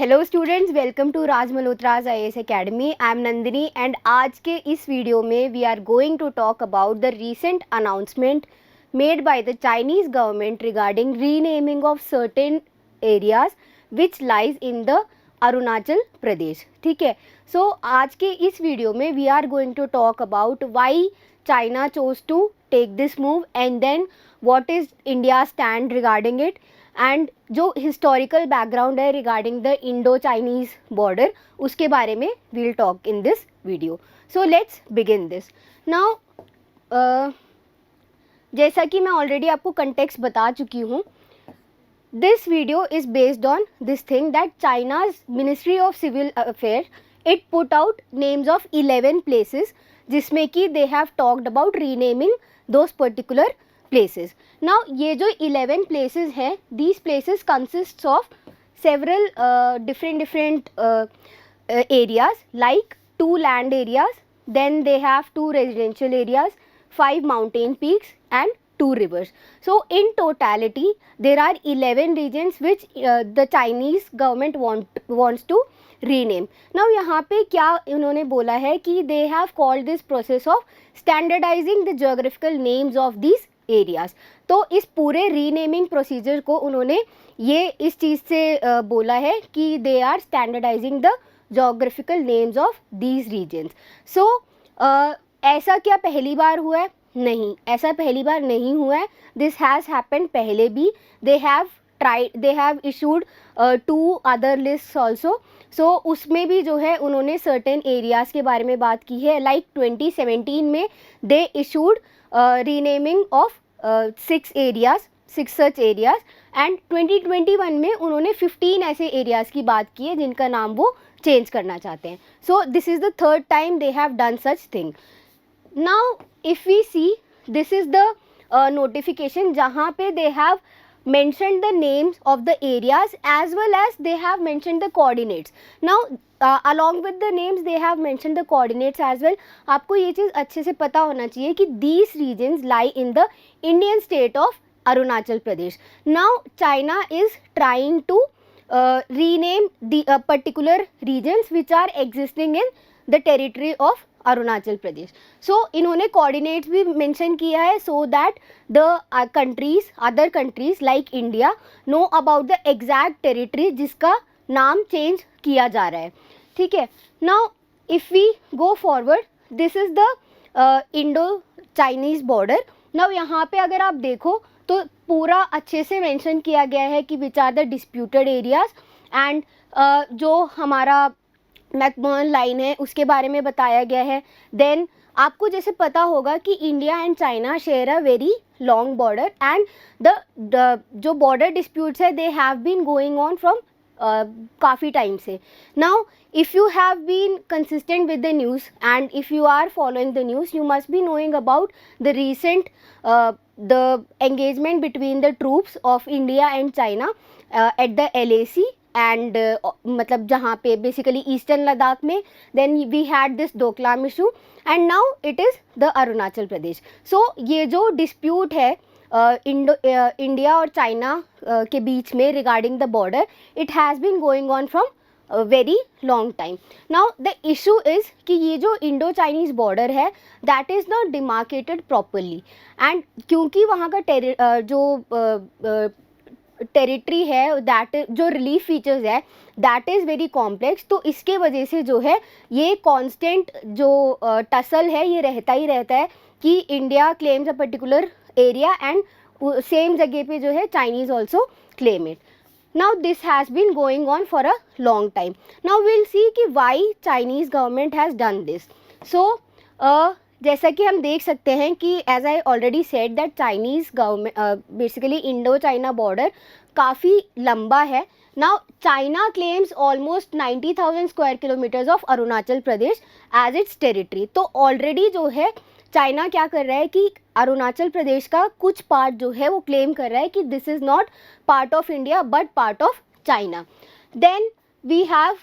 Hello students, welcome to Raj Malhotra's IAS academy. I am Nandini and आज के इस वीडियो में we are going to talk about the recent announcement made by the Chinese government regarding renaming of certain areas which lies in the Arunachal Pradesh. ठीक है, so आज के इस video में we are going to talk about why China chose to take this move and then what is India stand regarding it and जो historical background है regarding the Indo Chinese border, उसके बारे में we'll talk in this video. So let's begin this now. जैसा कि मैं already आपको context बता चुकी हूँ, this video is based on this thing that China's ministry of civil affair it put out names of 11 places जिसमें कि they have talked about renaming those particular places. Now ये जो 11 places हैं, these places consists of several different areas like 2 land areas, then they have 2 residential areas, 5 mountain peaks and 2 rivers. So in totality there are 11 regions which the Chinese government wants to rename. Now यहाँ पे क्या उन्होंने बोला है कि they have called this process of standardizing the geographical names of these areas. तो इस पूरे रीनेमिंग प्रोसीजर को उन्होंने ये इस चीज़ से बोला है कि they are standardizing the geographical names of these regions. So ऐसा क्या पहली बार हुआ है? नहीं, ऐसा पहली बार नहीं हुआ है। दिस हैज़ हैपेंड पहले भी। They have issued 2 other list also. So उसमें भी जो है उन्होंने सर्टेन एरियाज़ के बारे में बात की है। लाइक 2017 में they issued renaming of 6 such areas and 2021 में उन्होंने 15 ऐसे एरियाज़ की बात की है जिनका नाम वो चेंज करना चाहते हैं। So this is the third time they have done such thing. Now if we see, this is the notification जहाँ पे they have mentioned the names of the areas as well as they have mentioned the coordinates. Now along with the names they have mentioned the coordinates as well. आपको ये चीज़ अच्छे से पता होना चाहिए कि these regions lie in the Indian state of Arunachal Pradesh. Now China is trying to rename the particular regions which are existing in the territory of Arunachal Pradesh. सो इन्होंने coordinates भी मेंशन किया है so that the other countries like India know about the exact territory जिसका नाम change किया जा रहा है। ठीक है, now if we go forward, this is the Indo Chinese border. Now यहाँ पे अगर आप देखो तो पूरा अच्छे से मेंशन किया गया है कि which are the disputed areas and जो हमारा मैकमोहन लाइन है उसके बारे में बताया गया है। देन आपको जैसे पता होगा कि India and China share a very long border and the जो बॉर्डर डिस्प्यूट्स है they have been going on from काफ़ी टाइम से। Now if you have been consistent with the news and if you are following the news you must be knowing about the recent the engagement between the troops of India and China at the LAC and मतलब जहाँ पे basically eastern Ladakh में। Then we had this Doklam issue and now it is the Arunachal Pradesh. So ये जो dispute है India और China के बीच में regarding the border, it has been going on from very long time. Now the issue is कि ये जो इंडो चाइनीज़ बॉर्डर है that is not demarcated properly and क्योंकि वहाँ का जो टेरिटरी है दैट जो रिलीफ फीचर्स है दैट इज़ वेरी कॉम्प्लेक्स, तो इसके वजह से जो है ये कांस्टेंट जो टसल है ये रहता ही रहता है कि India claims a particular area and same जगह पे जो है Chinese also claim it. Now this has been going on for a long time. Now will see कि why Chinese government has done this. So जैसा कि हम देख सकते हैं कि as I already said that Chinese government basically Indo China border काफ़ी लंबा है। Now China claims almost 90,000 square kilometers of Arunachal Pradesh as it's territory. तो ऑलरेडी जो है चाइना क्या कर रहा है कि अरुणाचल प्रदेश का कुछ पार्ट जो है वो क्लेम कर रहा है कि this is not part of India but part of China. Then we have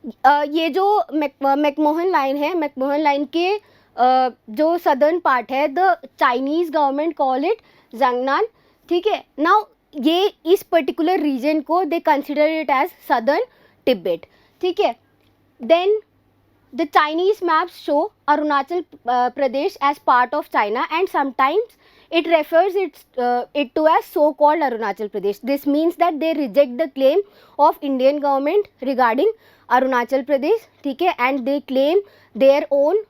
ये जो मैकमोहन लाइन है, मैकमोहन लाइन के जो सदर्न पार्ट है the Chinese government call it Zangnan. ठीक है, नाउ ये इस पर्टिकुलर रीजन को they consider it as southern Tibet, ठीक है. Then the Chinese maps show Arunachal Pradesh as part of China, and sometimes it refers it to as so-called Arunachal Pradesh. This means that they reject the claim of Indian government regarding Arunachal Pradesh, ठीक है, and they claim their own,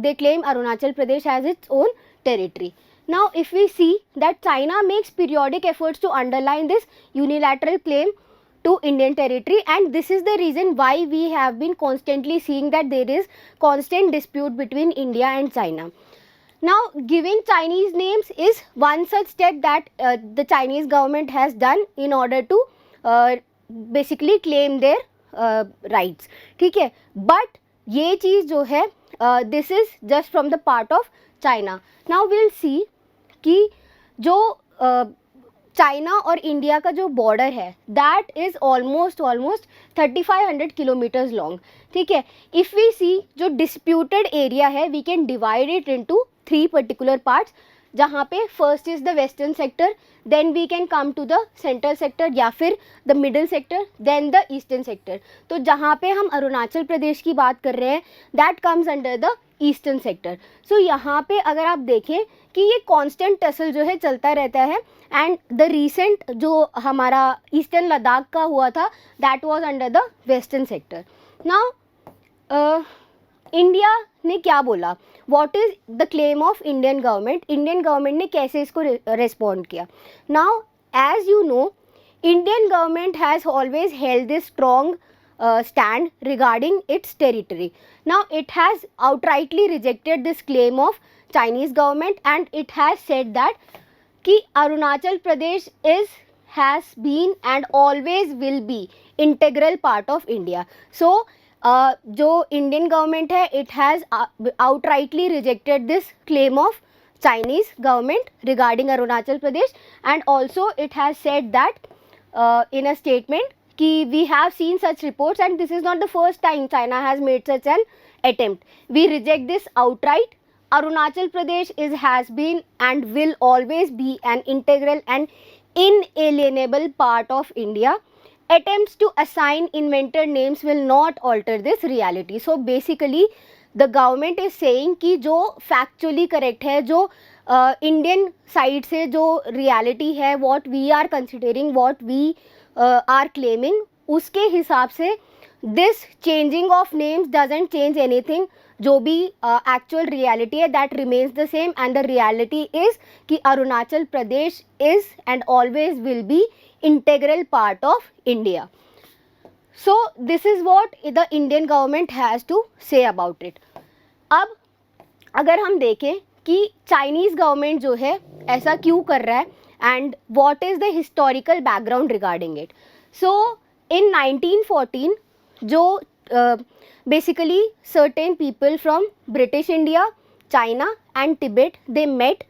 they claim Arunachal Pradesh as its own territory. Now, if we see that China makes periodic efforts to underline this unilateral claim to Indian territory, and this is the reason why we have been constantly seeing that there is constant dispute between India and China. Now, giving Chinese names is one such step that the Chinese government has done in order to basically claim their rights, ठीक है. But ये चीज़ जो है this is just from the part of China. Now we'll see कि जो China और India का जो बॉर्डर है that is almost 3500 kilometres long, ठीक है. इफ़ वी सी जो डिस्प्यूटेड एरिया है we can divide it into 3 particular parts, जहाँ पे first is the western sector, then we can come to the central sector या फिर the middle sector, then the eastern sector. तो जहाँ पे हम अरुणाचल प्रदेश की बात कर रहे हैं that comes under the eastern sector. So यहाँ पे अगर आप देखें कि ये कांस्टेंट टसल जो है चलता रहता है, एंड द रीसेंट जो हमारा ईस्टर्न लद्दाख का हुआ था that was under the western sector. Now India ने क्या बोला, what is the claim of Indian government, Indian government ने कैसे इसको रिस्पॉन्ड किया. Now as you know Indian government has always held this strong stand regarding its territory. Now it has outrightly rejected this claim of Chinese government, and it has said that कि Arunachal Pradesh has been and always will be integral part of India. So जो Indian government है it has outrightly rejected this claim of Chinese government regarding Arunachal Pradesh, and also it has said that in a statement कि we have seen such reports and this is not the first time China has made such an attempt. We reject this outright. Arunachal Pradesh has been and will always be an integral and inalienable part of India. Attempts to assign invented names will not alter this reality. So basically the government is saying कि जो factually correct है, जो Indian side से जो reality है, what we are considering, what we are claiming, उसके हिसाब से this changing of names doesn't change anything. जो भी actual reality है that remains the same, and the reality is कि Arunachal Pradesh is and always will be integral part of India. So this is what the Indian government has to say about it. अब अगर हम देखें कि Chinese government जो है ऐसा क्यों कर रहा है and what is the historical background regarding it. So in 1914 जो basically certain people from British India, China and Tibet they met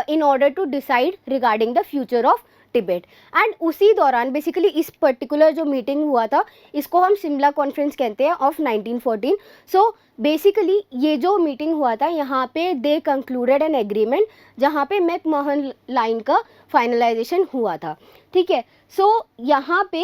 in order to decide regarding the future of Tibet. and उसी दौरान basically इस particular जो meeting हुआ था इसको हम Shimla conference कहते हैं ऑफ 1914. सो बेसिकली ये जो मीटिंग हुआ था यहाँ पे दे कंक्लूडेड एन एग्रीमेंट जहाँ पे मैकमोहन लाइन का फाइनलाइजेशन हुआ था, ठीक है. सो यहाँ पे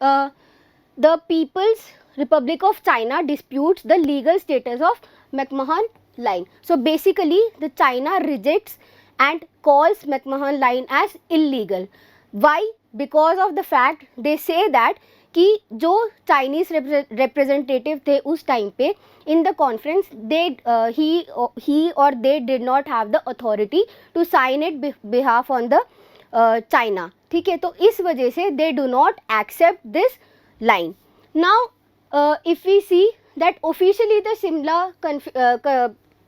the people's republic of China disputes the legal status of McMahon line. So basically the China rejects and calls McMahon line as illegal. Why? Because of the fact they say that कि जो Chinese representative थे उस time पे in the conference they ही और they did not have the authority to sign it behalf on the China, ठीक है. तो इस वजह से they do not accept this line. Now if we see that officially the Simla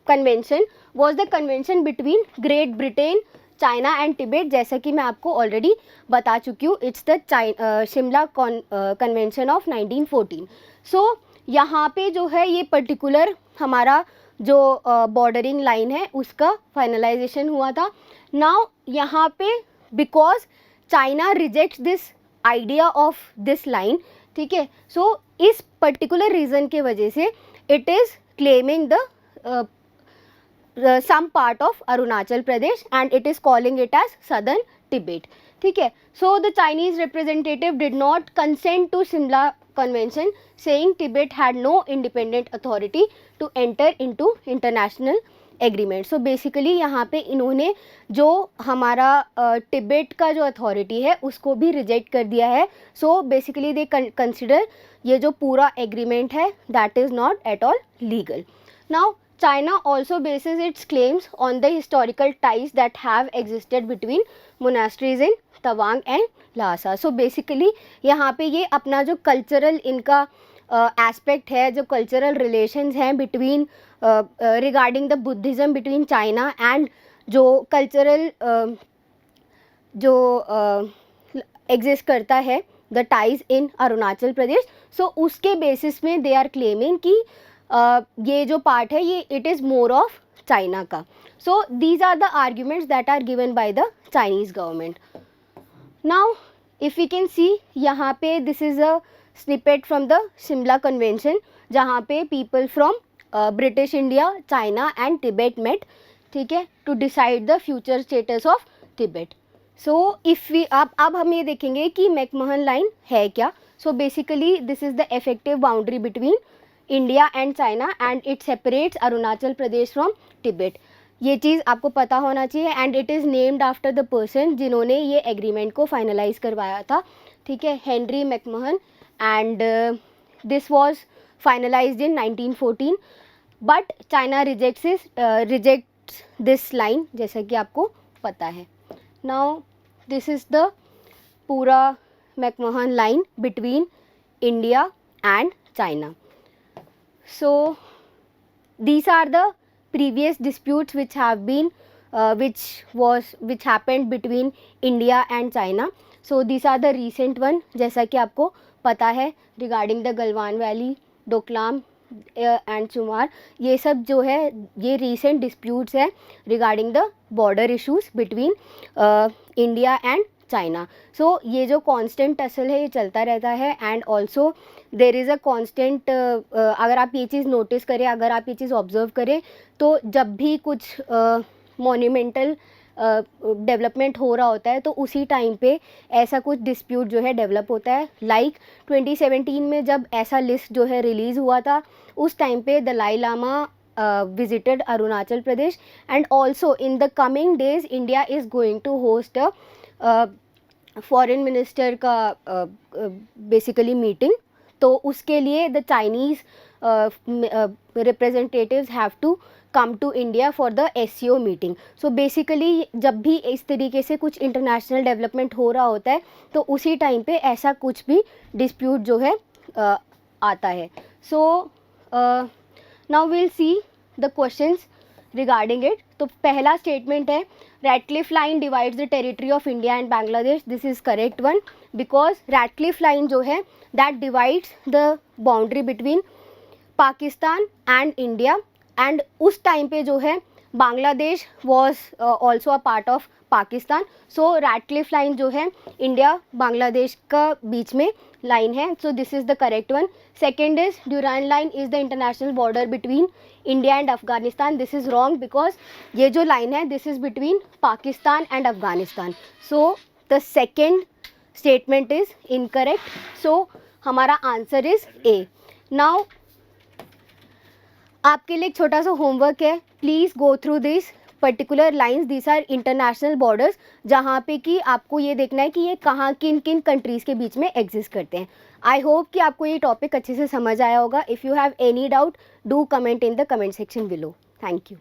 convention was the convention between Great Britain, China and Tibet. जैसा कि मैं आपको ऑलरेडी बता चुकी हूँ, it's the Shimla convention of 1914. सो यहाँ पे जो है ये पर्टिकुलर हमारा जो बॉर्डरिंग लाइन है उसका फाइनलाइजेशन हुआ था. नाउ यहाँ पे because China rejects this idea of this line, ठीक है. सो इस पर्टिकुलर रीज़न के वजह से it is claiming the some part of Arunachal Pradesh and it is calling it as Southern Tibet. ठीक है. So the Chinese representative did not consent to Shimla convention, saying Tibet had no independent authority to enter into international agreement. So basically यहाँ पे इन्होंने जो हमारा तिब्बत का जो authority है उसको भी रिजेक्ट कर दिया है. सो बेसिकली दे कंसिडर ये जो पूरा एग्रीमेंट है that is not at all legal. Now China also bases its claims on the historical ties that have existed between monasteries in Tawang and Lhasa. So basically यहाँ पे ये अपना जो cultural इनका एस्पेक्ट है, जो कल्चरल रिलेशंस हैं between regarding the Buddhism between China and जो कल्चरल जो एग्जिस्ट करता है द टाइज इन अरुणाचल प्रदेश. सो उसके बेसिस में दे आर क्लेमिंग कि ये जो पार्ट है ये it is more of China का. So these are the arguments that are given by the Chinese government. Now if you can see यहाँ पे this is a snippet from the Shimla convention जहाँ पे people from British India, China and Tibet met, ठीक है, to decide the future status of Tibet. So if we अब हम ये देखेंगे कि मैकमहन लाइन है क्या. So basically this is the effective boundary between India and China and it separates Arunachal Pradesh from Tibet. ये चीज़ आपको पता होना चाहिए. And it is named after the person जिन्होंने ये एग्रीमेंट को फाइनलाइज करवाया था, ठीक है, Henry McMahon. And this was finalized in 1914 but China rejects this line जैसा कि आपको पता है. नाउ दिस इज़ द पूरा McMahon line between India and China. So these are the previous disputes which have been which happened between India and China. So these are the recent one जैसा कि आपको पता है regarding the Galwan Valley, Doklam and Chumar. ये सब जो है ये recent disputes है regarding the border issues between India and China. So ये जो कांस्टेंट टसल है ये चलता रहता है. And also there is a constant, अगर आप ये चीज़ नोटिस करें, अगर आप ये चीज़ ऑब्जर्व करें तो जब भी कुछ मोन्यूमेंटल डेवलपमेंट हो रहा होता है तो उसी टाइम पे ऐसा कुछ डिस्प्यूट जो है डेवलप होता है. लाइक 2017 में जब ऐसा लिस्ट जो है रिलीज़ हुआ था उस टाइम पे Dalai Lama visited Arunachal Pradesh. And also in the coming days India is going to host a foreign minister का बेसिकली मीटिंग. तो उसके लिए the Chinese representatives have to come to India for the SCO meeting. So basically जब भी इस तरीके से कुछ इंटरनेशनल डेवलपमेंट हो रहा होता है तो उसी टाइम पे ऐसा कुछ भी डिस्प्यूट जो है आता है. So now will see the questions regarding it. तो पहला स्टेटमेंट है Radcliffe line divides the territory of India and Bangladesh. This is correct one because Radcliffe line जो है that divides the boundary between Pakistan and India. And उस time पे जो है Bangladesh was also a part of Pakistan. So Radcliffe line जो है India Bangladesh का बीच में लाइन है. So this is the correct one. Second is Durand line is the international border between India and Afghanistan. This is wrong because ये जो line है this is between Pakistan and Afghanistan. So the second statement is incorrect. So हमारा answer is a. Now आपके लिए एक छोटा सा homework है. Please go through this particular lines. This are international borders जहाँ पे कि आपको ये देखना है कि ये कहाँ किन किन कंट्रीज़ के बीच में एग्जिस्ट करते हैं. आई होप कि आपको ये टॉपिक अच्छे से समझ आया होगा. If you have any doubt do comment in the comment section below. Thank you.